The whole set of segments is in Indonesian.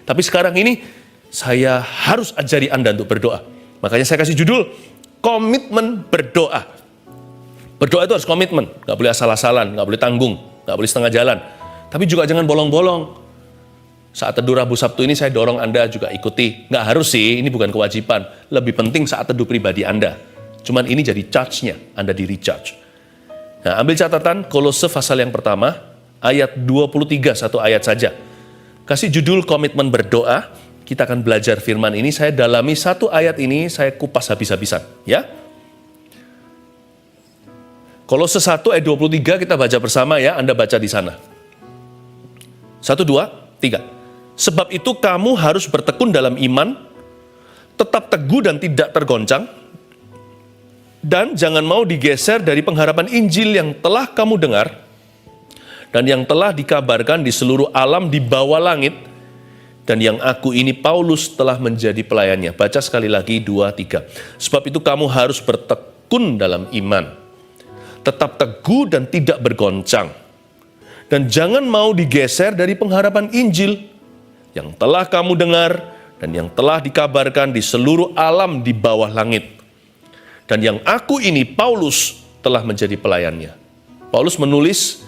Tapi sekarang ini, saya harus ajari Anda untuk berdoa. Makanya saya kasih judul, komitmen berdoa. Berdoa itu harus komitmen, nggak boleh asal-asalan, nggak boleh tanggung, nggak boleh setengah jalan. Tapi juga jangan bolong-bolong. Saat teduh Rabu Sabtu ini saya dorong Anda juga ikuti. Nggak harus sih, ini bukan kewajiban. Lebih penting saat teduh pribadi Anda. Cuman ini jadi charge-nya, Anda di recharge. Nah, ambil catatan Kolose pasal yang pertama, ayat 23, satu ayat saja. Kasih judul komitmen berdoa, kita akan belajar firman ini. Saya dalami satu ayat ini, saya kupas habis-habisan. Ya. Kolose 1 ayat 23 kita baca bersama ya, Anda baca di sana. 1, 2, 3. Sebab itu kamu harus bertekun dalam iman, tetap teguh dan tidak tergoncang, dan jangan mau digeser dari pengharapan Injil yang telah kamu dengar, dan yang telah dikabarkan di seluruh alam di bawah langit, dan yang aku ini Paulus telah menjadi pelayannya. Baca sekali lagi 2, 3. Sebab itu kamu harus bertekun dalam iman, tetap teguh dan tidak bergoncang, dan jangan mau digeser dari pengharapan Injil yang telah kamu dengar dan yang telah dikabarkan di seluruh alam di bawah langit. Dan yang aku ini, Paulus, telah menjadi pelayannya. Paulus menulis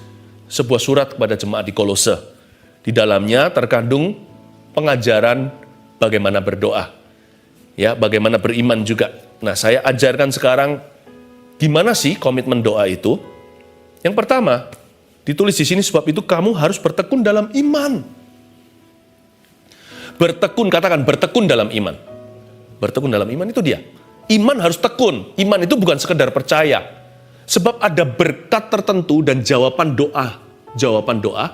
sebuah surat kepada jemaat di Kolose. Di dalamnya terkandung pengajaran bagaimana berdoa. Ya, bagaimana beriman juga. Nah, saya ajarkan sekarang gimana sih komitmen doa itu. Yang pertama, ditulis di sini, sebab itu kamu harus bertekun dalam iman. Bertekun, katakan bertekun dalam iman. Bertekun dalam iman itu dia. Iman harus tekun. Iman itu bukan sekedar percaya. Sebab ada berkat tertentu dan jawaban doa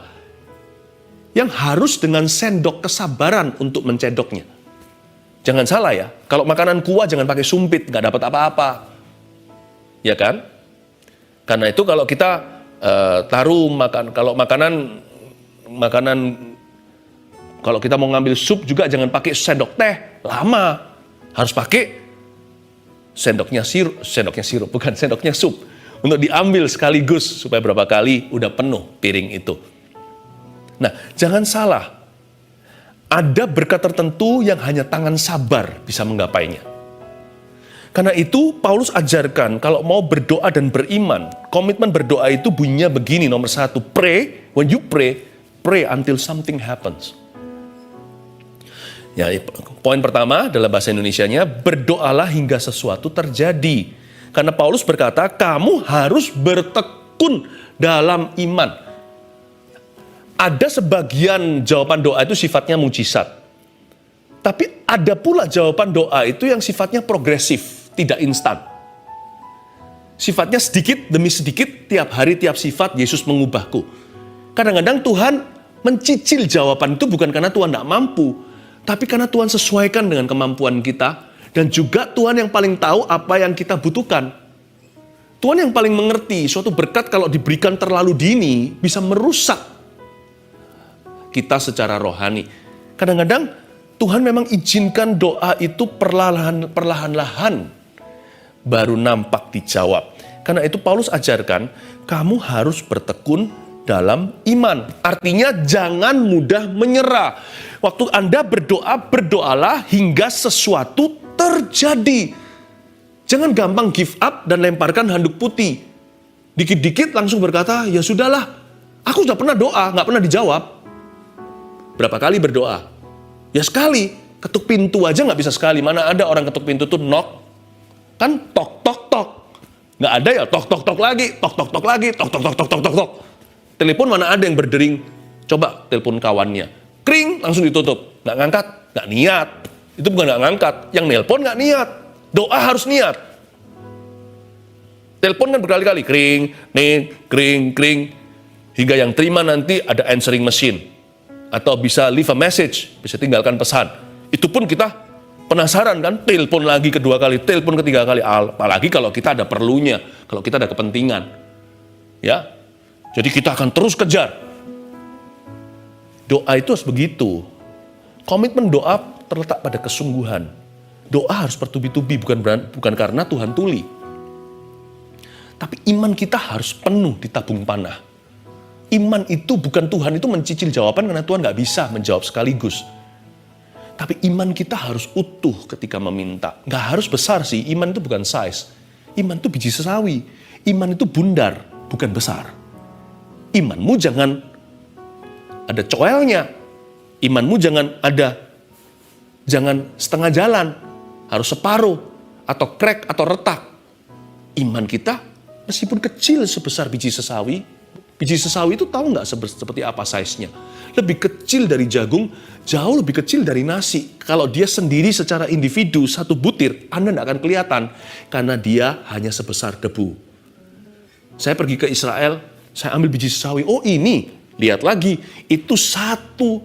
yang harus dengan sendok kesabaran untuk mencedoknya. Jangan salah ya, kalau makanan kuah jangan pakai sumpit, nggak dapat apa-apa. Ya kan? Karena itu kalau kita taruh kalau kita mau ngambil sup juga jangan pakai sendok teh, lama. Harus pakai sendoknya sirup, bukan sendoknya sup. Untuk diambil sekaligus, supaya berapa kali udah penuh piring itu. Nah, jangan salah. Ada berkat tertentu yang hanya tangan sabar bisa menggapainya. Karena itu, Paulus ajarkan kalau mau berdoa dan beriman, komitmen berdoa itu bunyinya begini, nomor 1, pray, when you pray until something happens. Ya, poin pertama dalam bahasa Indonesianya, berdoalah hingga sesuatu terjadi. Karena Paulus berkata, kamu harus bertekun dalam iman. Ada sebagian jawaban doa itu sifatnya mujizat. Tapi ada pula jawaban doa itu yang sifatnya progresif, tidak instan. Sifatnya sedikit demi sedikit, tiap hari, tiap sifat, Yesus mengubahku. Kadang-kadang Tuhan mencicil jawaban itu bukan karena Tuhan tidak mampu, tapi karena Tuhan sesuaikan dengan kemampuan kita, dan juga Tuhan yang paling tahu apa yang kita butuhkan. Tuhan yang paling mengerti suatu berkat kalau diberikan terlalu dini bisa merusak kita secara rohani. Kadang-kadang Tuhan memang izinkan doa itu perlahan-lahan baru nampak dijawab. Karena itu Paulus ajarkan, kamu harus bertekun dalam iman. Artinya jangan mudah menyerah. Waktu Anda berdoa, berdoalah hingga sesuatu terjadi. Jangan gampang give up dan lemparkan handuk putih. Dikit-dikit langsung berkata, ya sudahlah, aku sudah pernah doa, nggak pernah dijawab. Berapa kali berdoa? Ya sekali, ketuk pintu aja nggak bisa sekali. Mana ada orang ketuk pintu tuh knock, kan tok tok tok. Nggak ada ya tok tok tok lagi, tok tok tok lagi, tok tok tok tok tok tok tok. Telepon mana ada yang berdering? Coba telepon kawannya. Kring, langsung ditutup. Nggak ngangkat, nggak niat. Itu bukan nggak ngangkat. Yang nelpon nggak niat. Doa harus niat. Telepon kan berkali-kali. Kring, nih, kring, kring. Hingga yang terima nanti ada answering machine. Atau bisa leave a message. Bisa tinggalkan pesan. Itu pun kita penasaran kan. Telepon lagi kedua kali, telepon ketiga kali. Apalagi kalau kita ada perlunya. Kalau kita ada kepentingan. Ya. Jadi kita akan terus kejar. Doa itu harus begitu. Komitmen doa terletak pada kesungguhan. Doa harus bertubi-tubi, bukan karena Tuhan tuli. Tapi iman kita harus penuh di tabung panah. Iman itu bukan Tuhan itu mencicil jawaban karena Tuhan nggak bisa menjawab sekaligus. Tapi iman kita harus utuh ketika meminta. Nggak harus besar sih, iman itu bukan size. Iman itu biji sesawi. Iman itu bundar, bukan besar. Imanmu jangan ada coelnya. Imanmu jangan setengah jalan. Harus separuh, atau crack, atau retak. Iman kita, meskipun kecil sebesar biji sesawi, biji sesawi itu tahu nggak seperti apa size-nya? Lebih kecil dari jagung, jauh lebih kecil dari nasi. Kalau dia sendiri secara individu, satu butir, Anda nggak akan kelihatan. Karena dia hanya sebesar debu. Saya pergi ke Israel, saya ambil biji sesawi. Oh ini, lihat lagi. Itu satu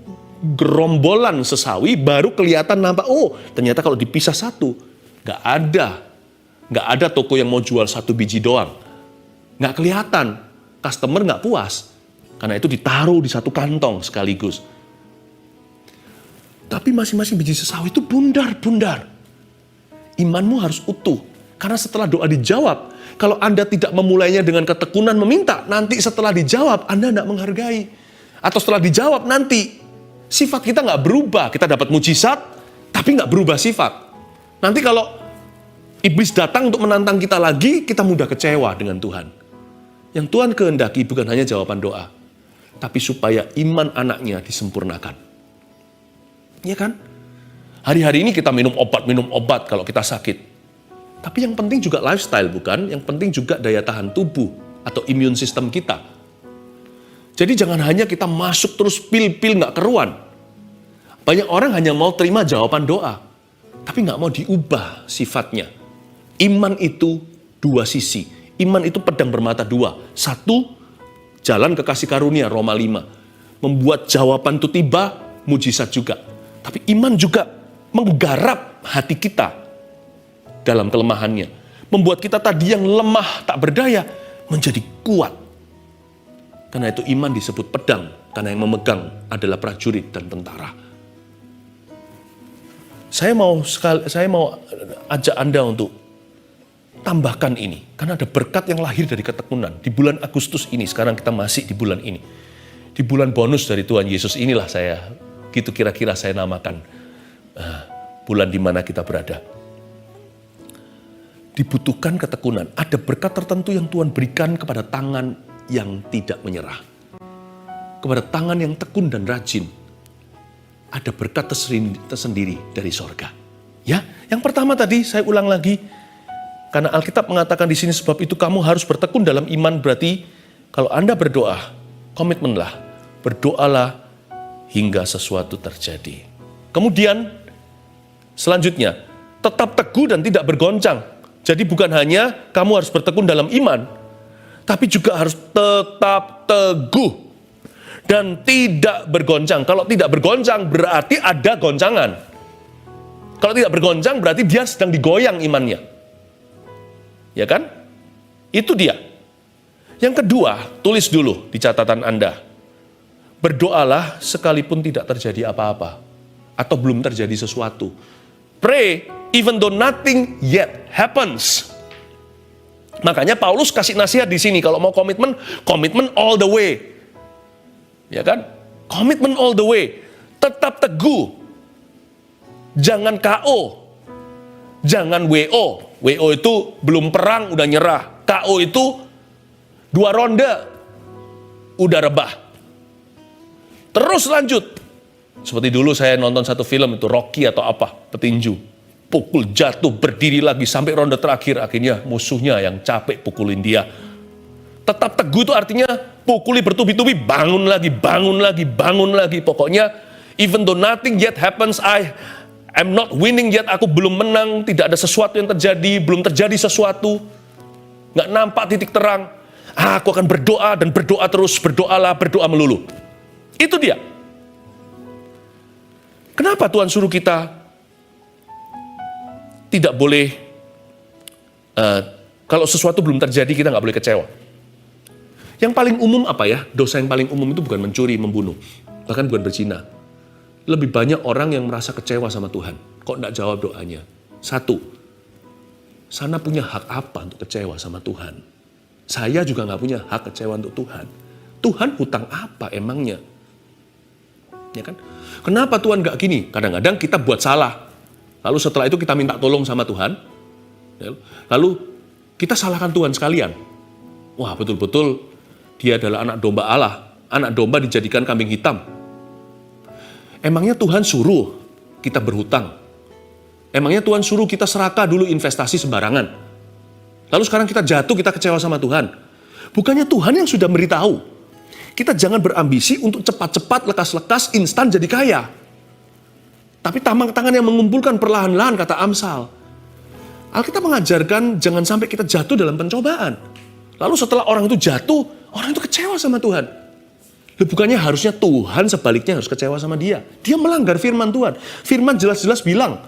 gerombolan sesawi, baru kelihatan nampak. Oh ternyata kalau dipisah satu, nggak ada toko yang mau jual satu biji doang. Nggak kelihatan. Customer nggak puas. Karena itu ditaruh di satu kantong sekaligus. Tapi masing-masing biji sesawi itu bundar-bundar. Imanmu harus utuh. Karena setelah doa dijawab, kalau Anda tidak memulainya dengan ketekunan meminta, nanti setelah dijawab, Anda tidak menghargai. Atau setelah dijawab nanti, sifat kita nggak berubah. Kita dapat mujizat, tapi nggak berubah sifat. Nanti kalau iblis datang untuk menantang kita lagi, kita mudah kecewa dengan Tuhan. Yang Tuhan kehendaki bukan hanya jawaban doa, tapi supaya iman anaknya disempurnakan. Iya kan? Hari-hari ini kita minum obat kalau kita sakit. Tapi yang penting juga lifestyle, bukan? Yang penting juga daya tahan tubuh atau imun sistem kita. Jadi jangan hanya kita masuk terus pil-pil nggak keruan. Banyak orang hanya mau terima jawaban doa, tapi nggak mau diubah sifatnya. Iman itu dua sisi. Iman itu pedang bermata dua. Satu, jalan ke kasih karunia, Roma 5. Membuat jawaban itu tiba, mujizat juga. Tapi iman juga menggarap hati kita dalam kelemahannya. Membuat kita tadi yang lemah, tak berdaya, menjadi kuat. Karena itu iman disebut pedang, karena yang memegang adalah prajurit dan tentara. Saya mau ajak Anda untuk tambahkan ini, karena ada berkat yang lahir dari ketekunan. Di bulan Agustus ini, sekarang kita masih di bulan ini. Di bulan bonus dari Tuhan Yesus inilah gitu kira-kira saya namakan bulan di mana kita berada. Dibutuhkan ketekunan. Ada berkat tertentu yang Tuhan berikan kepada tangan yang tidak menyerah. Kepada tangan yang tekun dan rajin. Ada berkat tersendiri dari sorga. Ya, yang pertama tadi saya ulang lagi. Karena Alkitab mengatakan di sini sebab itu kamu harus bertekun dalam iman, berarti kalau Anda berdoa, komitmenlah, berdoalah hingga sesuatu terjadi. Kemudian selanjutnya, tetap teguh dan tidak bergoncang. Jadi bukan hanya kamu harus bertekun dalam iman, tapi juga harus tetap teguh dan tidak bergoncang. Kalau tidak bergoncang berarti ada goncangan. Kalau tidak bergoncang berarti dia sedang digoyang imannya. Ya kan? Itu dia. Yang kedua, tulis dulu di catatan Anda. Berdoalah sekalipun tidak terjadi apa-apa. Atau belum terjadi sesuatu. Pray even though nothing yet happens. Makanya Paulus kasih nasihat di sini. Kalau mau komitmen all the way. Ya kan? Komitmen all the way. Tetap teguh. Jangan KO. Jangan WO. WO itu belum perang udah nyerah. KO itu 2 ronde udah rebah. Terus lanjut. Seperti dulu saya nonton satu film itu Rocky atau apa, petinju. Pukul jatuh, berdiri lagi sampai ronde terakhir. Akhirnya musuhnya yang capek pukulin dia. Tetap teguh itu artinya pukuli bertubi-tubi, bangun lagi, bangun lagi, bangun lagi. Pokoknya even though nothing yet happens, I'm not winning yet, aku belum menang, tidak ada sesuatu yang terjadi, belum terjadi sesuatu, nggak nampak titik terang. Aku akan berdoa dan berdoa terus, berdoalah, berdoa melulu. Itu dia. Kenapa Tuhan suruh kita tidak boleh, kalau sesuatu belum terjadi kita nggak boleh kecewa. Yang paling umum apa ya? Dosa yang paling umum itu bukan mencuri, membunuh, bahkan bukan berzina. Lebih banyak orang yang merasa kecewa sama Tuhan. Kok enggak jawab doanya? Satu, sana punya hak apa untuk kecewa sama Tuhan? Saya juga nggak punya hak kecewa untuk Tuhan. Tuhan hutang apa emangnya? Ya kan? Kenapa Tuhan nggak gini? Kadang-kadang kita buat salah. Lalu setelah itu kita minta tolong sama Tuhan. Lalu kita salahkan Tuhan sekalian. Wah, betul-betul dia adalah anak domba Allah. Anak domba dijadikan kambing hitam. Emangnya Tuhan suruh kita berhutang? Emangnya Tuhan suruh kita serakah dulu investasi sembarangan? Lalu sekarang kita jatuh, kita kecewa sama Tuhan. Bukannya Tuhan yang sudah memberitahu. Kita jangan berambisi untuk cepat-cepat, lekas-lekas, instan jadi kaya. Tapi tangan yang mengumpulkan perlahan-lahan, kata Amsal. Alkitab mengajarkan jangan sampai kita jatuh dalam pencobaan. Lalu setelah orang itu jatuh, orang itu kecewa sama Tuhan. Bukannya harusnya Tuhan sebaliknya harus kecewa sama dia. Dia melanggar firman Tuhan. Firman jelas-jelas bilang,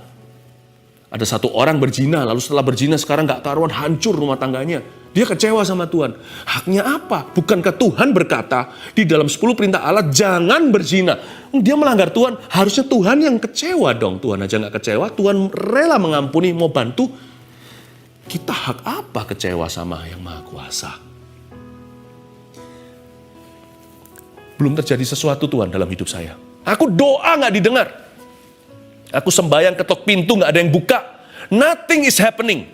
ada satu orang berzina, lalu setelah berzina sekarang gak karuan, hancur rumah tangganya. Dia kecewa sama Tuhan. Haknya apa? Bukankah Tuhan berkata di dalam 10 perintah Allah, jangan berzina. Dia melanggar Tuhan, harusnya Tuhan yang kecewa dong. Tuhan aja gak kecewa, Tuhan rela mengampuni, mau bantu. Kita hak apa kecewa sama yang Maha Kuasa? Belum terjadi sesuatu Tuhan dalam hidup saya. Aku doa gak didengar. Aku sembahyang ketok pintu gak ada yang buka. Nothing is happening.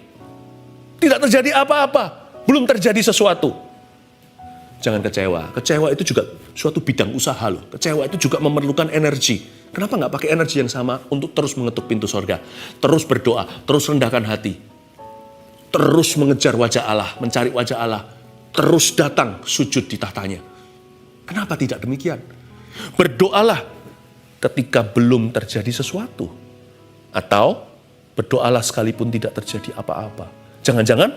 Tidak terjadi apa-apa. Belum terjadi sesuatu. Jangan kecewa. Kecewa itu juga suatu bidang usaha loh. Kecewa itu juga memerlukan energi. Kenapa nggak pakai energi yang sama untuk terus mengetuk pintu sorga? Terus berdoa, terus rendahkan hati. Terus mengejar wajah Allah, mencari wajah Allah. Terus datang sujud di tahtanya. Kenapa tidak demikian? Berdoalah ketika belum terjadi sesuatu. Atau berdoalah sekalipun tidak terjadi apa-apa. Jangan-jangan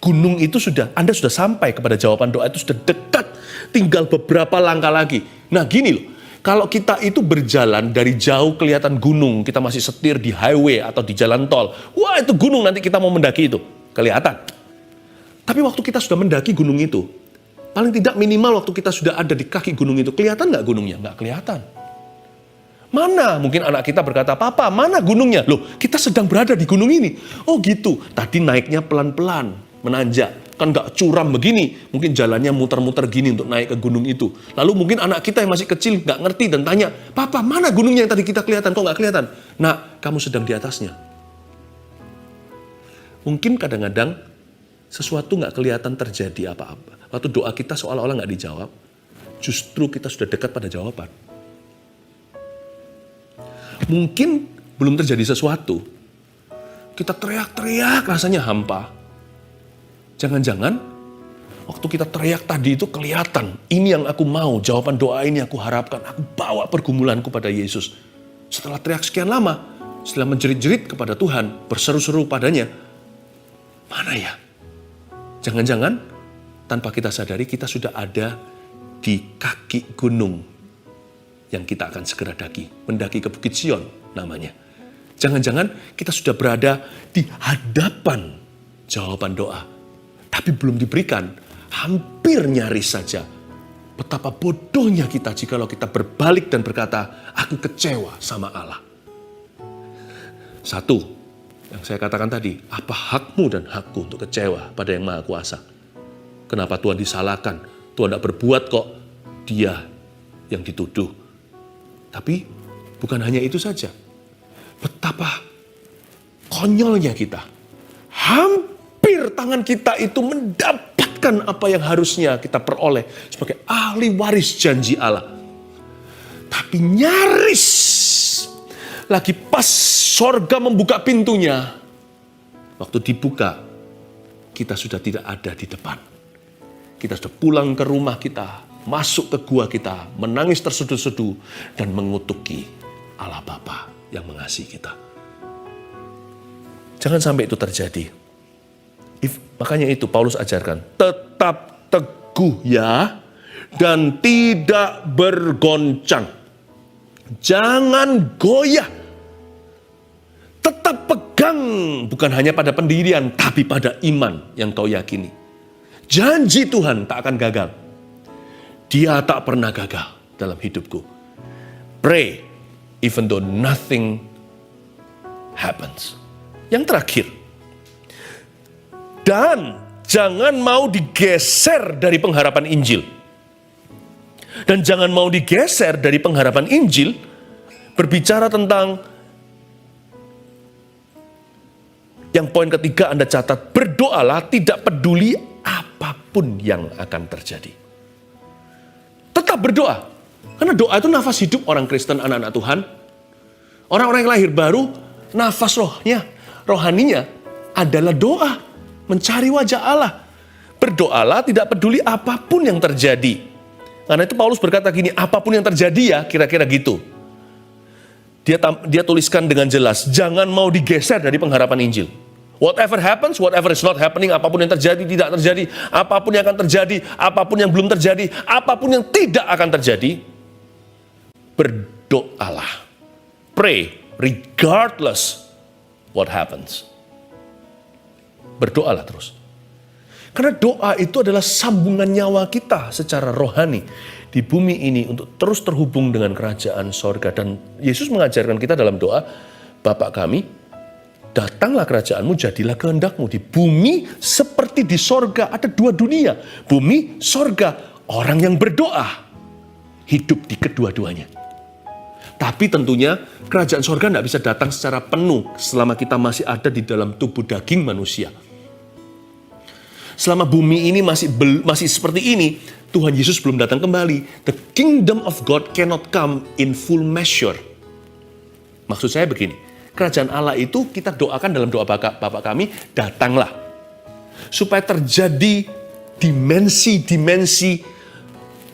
gunung itu Anda sudah sampai kepada jawaban doa itu sudah dekat. Tinggal beberapa langkah lagi. Nah gini loh, kalau kita itu berjalan dari jauh kelihatan gunung, kita masih setir di highway atau di jalan tol. Wah itu gunung, nanti kita mau mendaki itu. Kelihatan. Tapi waktu kita sudah mendaki gunung itu, paling tidak minimal waktu kita sudah ada di kaki gunung itu, kelihatan nggak gunungnya? Nggak kelihatan. Mana? Mungkin anak kita berkata, Papa, mana gunungnya? Loh, kita sedang berada di gunung ini. Oh gitu, tadi naiknya pelan-pelan, menanjak. Kan nggak curam begini, mungkin jalannya muter-muter gini untuk naik ke gunung itu. Lalu mungkin anak kita yang masih kecil nggak ngerti dan tanya, Papa, mana gunungnya yang tadi kita kelihatan? Kok nggak kelihatan? Nah, kamu sedang di atasnya. Mungkin kadang-kadang sesuatu nggak kelihatan terjadi apa-apa. Waktu doa kita seolah-olah nggak dijawab, justru kita sudah dekat pada jawaban. Mungkin belum terjadi sesuatu. Kita teriak-teriak rasanya hampa. Jangan-jangan waktu kita teriak tadi itu kelihatan. Ini yang aku mau, jawaban doa ini aku harapkan. Aku bawa pergumulanku pada Yesus. Setelah teriak sekian lama, setelah menjerit-jerit kepada Tuhan, berseru-seru padanya, mana ya? Jangan-jangan tanpa kita sadari kita sudah ada di kaki gunung yang kita akan segera mendaki ke Bukit Sion namanya. Jangan-jangan kita sudah berada di hadapan jawaban doa, tapi belum diberikan, hampir nyaris saja. Betapa bodohnya kita jikalau kita berbalik dan berkata, aku kecewa sama Allah. Satu, yang saya katakan tadi, apa hakmu dan hakku untuk kecewa pada yang Maha Kuasa? Kenapa Tuhan disalahkan? Tuhan tidak berbuat kok, dia yang dituduh. Tapi bukan hanya itu saja. Betapa konyolnya kita. Hampir tangan kita itu mendapatkan apa yang harusnya kita peroleh sebagai ahli waris janji Allah. Tapi nyaris lagi pas sorga membuka pintunya. Waktu dibuka, kita sudah tidak ada di depan. Kita sudah pulang ke rumah kita, masuk ke gua kita, menangis terseduh-seduh, dan mengutuki Allah Bapa yang mengasihi kita. Jangan sampai itu terjadi. Makanya itu Paulus ajarkan, tetap teguh ya, dan tidak bergoncang. Jangan goyah. Tetap pegang, bukan hanya pada pendirian, tapi pada iman yang kau yakini. Janji Tuhan tak akan gagal. Dia tak pernah gagal dalam hidupku. Pray even though nothing happens. Yang terakhir. Dan jangan mau digeser dari pengharapan Injil. Dan jangan mau digeser dari pengharapan Injil, berbicara tentang yang poin ketiga Anda catat, berdoalah tidak peduli apapun yang akan terjadi. Tetap berdoa, karena doa itu nafas hidup orang Kristen, anak-anak Tuhan. Orang-orang yang lahir baru, nafas rohaninya adalah doa, mencari wajah Allah. Berdoalah tidak peduli apapun yang terjadi. Karena itu Paulus berkata gini, apapun yang terjadi ya, kira-kira gitu. Dia tuliskan dengan jelas, jangan mau digeser dari pengharapan Injil. Whatever happens, whatever is not happening, apapun yang terjadi, tidak terjadi, apapun yang akan terjadi, apapun yang belum terjadi, apapun yang tidak akan terjadi, berdoalah. Pray, regardless what happens. Berdoalah terus. Karena doa itu adalah sambungan nyawa kita secara rohani di bumi ini untuk terus terhubung dengan kerajaan sorga. Dan Yesus mengajarkan kita dalam doa, Bapa kami, datanglah kerajaanmu, jadilah kehendakmu di bumi seperti di sorga. Ada dua dunia, bumi, sorga. Orang yang berdoa hidup di kedua-duanya. Tapi tentunya kerajaan sorga tidak bisa datang secara penuh selama kita masih ada di dalam tubuh daging manusia. Selama bumi ini masih seperti ini, Tuhan Yesus belum datang kembali. The kingdom of God cannot come in full measure. Maksud saya begini, kerajaan Allah itu kita doakan dalam doa Bapa kami, datanglah. Supaya terjadi dimensi-dimensi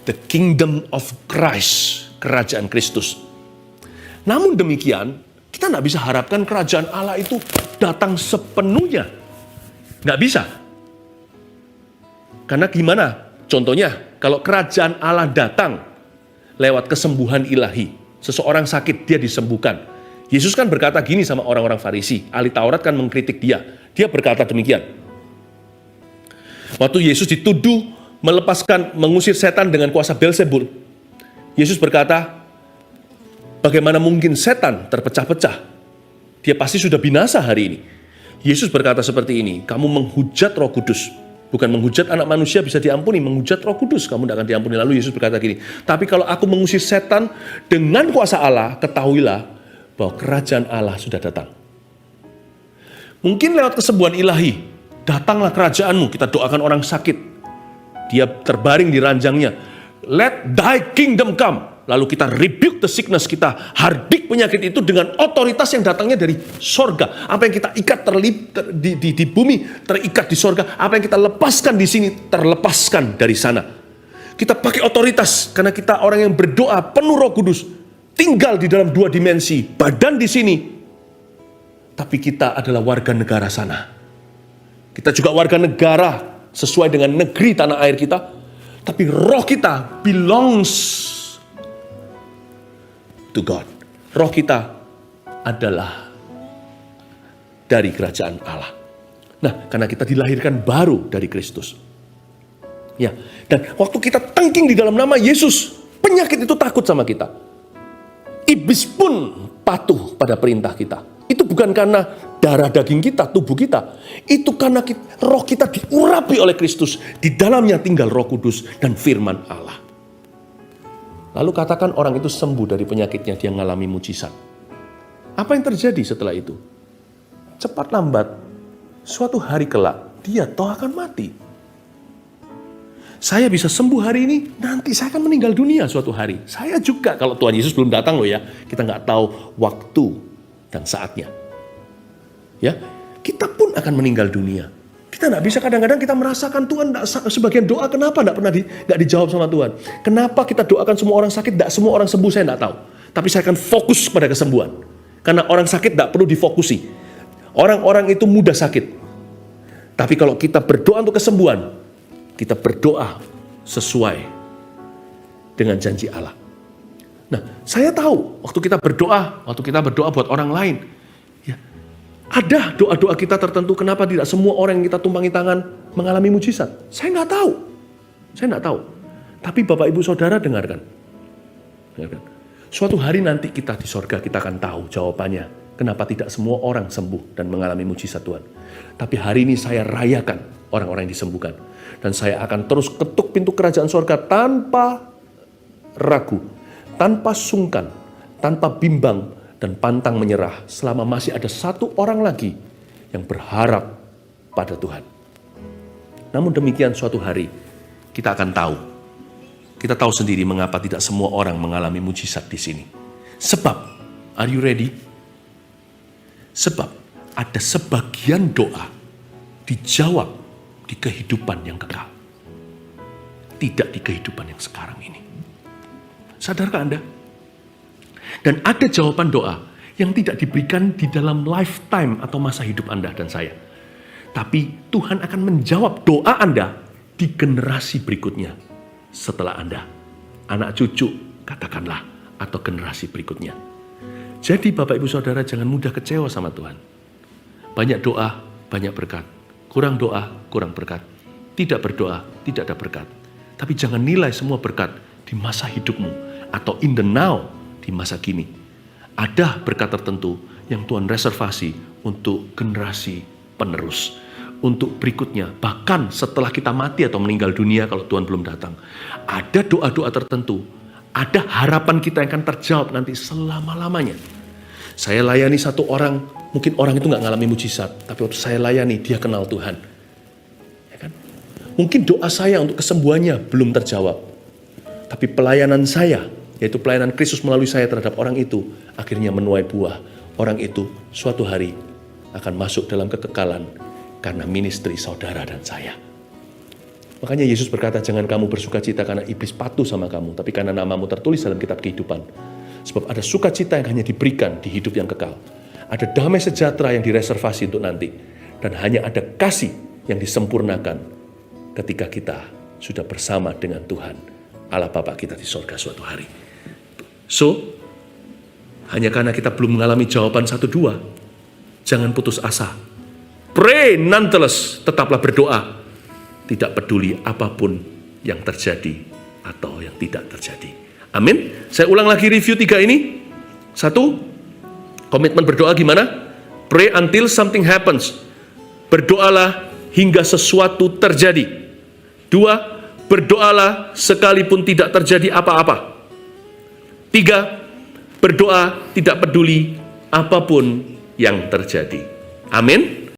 the kingdom of Christ, kerajaan Kristus. Namun demikian, kita tidak bisa harapkan kerajaan Allah itu datang sepenuhnya. Nggak bisa. Karena gimana? Contohnya, kalau kerajaan Allah datang lewat kesembuhan ilahi. Seseorang sakit, dia disembuhkan. Yesus kan berkata gini sama orang-orang Farisi. Ahli Taurat kan mengkritik dia. Dia berkata demikian. Waktu Yesus dituduh mengusir setan dengan kuasa Beelzebul. Yesus berkata, bagaimana mungkin setan terpecah-pecah? Dia pasti sudah binasa hari ini. Yesus berkata seperti ini, kamu menghujat Roh Kudus. Bukan menghujat anak manusia bisa diampuni, menghujat Roh Kudus kamu tidak akan diampuni. Lalu Yesus berkata gini, tapi kalau aku mengusir setan dengan kuasa Allah, ketahuilah bahwa kerajaan Allah sudah datang. Mungkin lewat kesembuhan ilahi, datanglah kerajaanmu, kita doakan orang sakit. Dia terbaring di ranjangnya. Let thy kingdom come. Lalu kita rebuke the sickness, kita hardik penyakit itu dengan otoritas yang datangnya dari sorga. Apa yang kita ikat di bumi, terikat di sorga. Apa yang kita lepaskan di sini, terlepaskan dari sana. Kita pakai otoritas, karena kita orang yang berdoa penuh Roh Kudus. Tinggal di dalam dua dimensi, badan di sini. Tapi kita adalah warga negara sana. Kita juga warga negara sesuai dengan negeri tanah air kita. Tapi roh kita belongs to God. Roh kita adalah dari kerajaan Allah. Nah, karena kita dilahirkan baru dari Kristus. Ya, dan waktu kita tengking di dalam nama Yesus, penyakit itu takut sama kita. Iblis pun patuh pada perintah kita. Itu bukan karena darah daging kita, tubuh kita. Itu karena roh kita diurapi oleh Kristus. Di dalamnya tinggal Roh Kudus dan firman Allah. Lalu katakan orang itu sembuh dari penyakitnya, dia mengalami mujizat. Apa yang terjadi setelah itu? Cepat lambat, suatu hari kelak, dia toh akan mati. Saya bisa sembuh hari ini, nanti saya akan meninggal dunia suatu hari. Saya juga, kalau Tuhan Yesus belum datang loh ya, kita nggak tahu waktu dan saatnya. Ya, kita pun akan meninggal dunia. Kita nggak bisa, kadang-kadang kita merasakan Tuhan, sebagian doa kenapa nggak dijawab sama Tuhan. Kenapa kita doakan semua orang sakit, nggak semua orang sembuh, saya nggak tahu. Tapi saya akan fokus pada kesembuhan. Karena orang sakit nggak perlu difokusi. Orang-orang itu mudah sakit. Tapi kalau kita berdoa untuk kesembuhan, kita berdoa sesuai dengan janji Allah. Nah, saya tahu waktu kita berdoa buat orang lain, ada doa-doa kita tertentu, kenapa tidak semua orang yang kita tumpangi tangan mengalami mujizat? Saya nggak tahu. Tapi Bapak Ibu Saudara dengarkan. Suatu hari nanti kita di sorga, kita akan tahu jawabannya. Kenapa tidak semua orang sembuh dan mengalami mujizat Tuhan. Tapi hari ini saya rayakan orang-orang yang disembuhkan. Dan saya akan terus ketuk pintu kerajaan sorga tanpa ragu, tanpa sungkan, tanpa bimbang, dan pantang menyerah selama masih ada satu orang lagi yang berharap pada Tuhan. Namun demikian suatu hari kita akan tahu. Kita tahu sendiri mengapa tidak semua orang mengalami mujizat di sini. Sebab, are you ready? Sebab ada sebagian doa dijawab di kehidupan yang kekal. Tidak di kehidupan yang sekarang ini. Sadarkah Anda? Dan ada jawaban doa yang tidak diberikan di dalam lifetime atau masa hidup Anda dan saya. Tapi Tuhan akan menjawab doa Anda di generasi berikutnya setelah Anda. Anak cucu, katakanlah, atau generasi berikutnya. Jadi Bapak Ibu Saudara jangan mudah kecewa sama Tuhan. Banyak doa, banyak berkat. Kurang doa, kurang berkat. Tidak berdoa, tidak ada berkat. Tapi jangan nilai semua berkat di masa hidupmu atau in the now, di masa kini. Ada berkat tertentu yang Tuhan reservasi untuk generasi penerus, untuk berikutnya, bahkan setelah kita mati atau meninggal dunia kalau Tuhan belum datang. Ada doa-doa tertentu, ada harapan kita yang akan terjawab nanti selama-lamanya. Saya layani satu orang, mungkin orang itu nggak ngalami mujizat, tapi waktu saya layani, dia kenal Tuhan. Ya kan? Mungkin doa saya untuk kesembuhannya belum terjawab, tapi pelayanan saya, yaitu pelayanan Kristus melalui saya terhadap orang itu, akhirnya menuai buah. Orang itu suatu hari akan masuk dalam kekekalan karena ministry saudara dan saya. Makanya Yesus berkata, jangan kamu bersuka cita karena iblis patuh sama kamu, tapi karena namamu tertulis dalam kitab kehidupan. Sebab ada sukacita yang hanya diberikan di hidup yang kekal. Ada damai sejahtera yang direservasi untuk nanti. Dan hanya ada kasih yang disempurnakan ketika kita sudah bersama dengan Tuhan, Allah Bapa kita di sorga suatu hari. So, hanya karena kita belum mengalami jawaban 1-2, jangan putus asa. Pray nonetheless, tetaplah berdoa. Tidak peduli apapun yang terjadi atau yang tidak terjadi. Amin. Saya ulang lagi review 3 ini. 1, komitmen berdoa gimana? Pray until something happens. Berdoalah hingga sesuatu terjadi. 2, berdoalah sekalipun tidak terjadi apa-apa. 3, berdoa tidak peduli apapun yang terjadi. Amin.